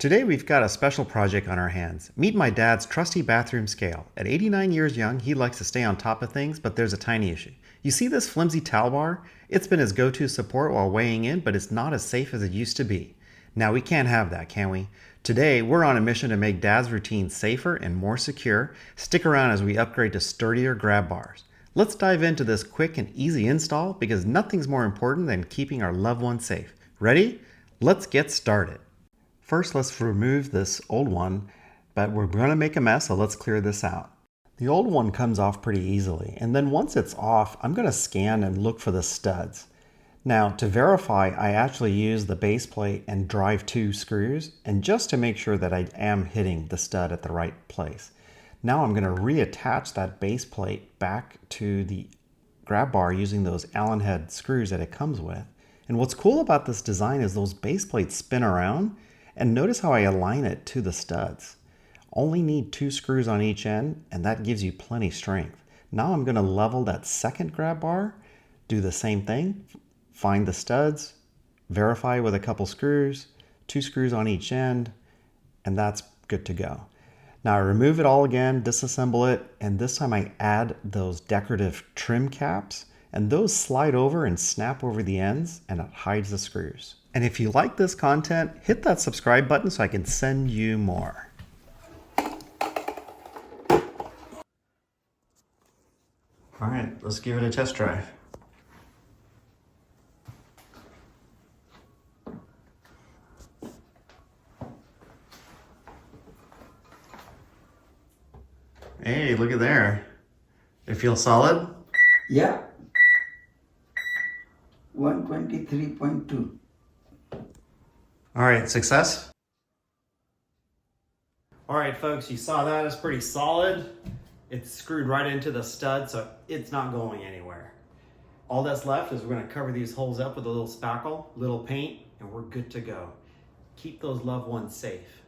Today we've got a special project on our hands. Meet my dad's trusty bathroom scale. At 89 years young, he likes to stay on top of things, but there's a tiny issue. You see this flimsy towel bar? It's been his go-to support while weighing in, but it's not as safe as it used to be. Now we can't have that, can we? Today, we're on a mission to make Dad's routine safer and more secure. Stick around as we upgrade to sturdier grab bars. Let's dive into this quick and easy install because nothing's more important than keeping our loved ones safe. Ready? Let's get started. First, let's remove this old one, but we're going to make a mess, so let's clear this out. The old one comes off pretty easily, and then once it's off, I'm going to scan and look for the studs. Now, to verify, I actually use the base plate and drive 2 screws, and just to make sure that I am hitting the stud at the right place. Now I'm going to reattach that base plate back to the grab bar using those Allen head screws that it comes with. And what's cool about this design is those base plates spin around, and notice how I align it to the studs. Only need 2 screws on each end, and that gives you plenty strength. Now I'm going to level that second grab bar, do the same thing. Find the studs, verify with a couple screws, 2 screws on each end, and that's good to go. Now I remove it all again, disassemble it, and this time I add those decorative trim caps, and those slide over and snap over the ends, and it hides the screws. And if you like this content, hit that subscribe button so I can send you more. All right, let's give it a test drive. Hey, look at there. It feels solid? Yeah. 123.2. All right, success? All right, folks, you saw that. It's pretty solid. It's screwed right into the stud, so it's not going anywhere. All that's left is we're gonna cover these holes up with a little spackle, little paint, and we're good to go. Keep those loved ones safe.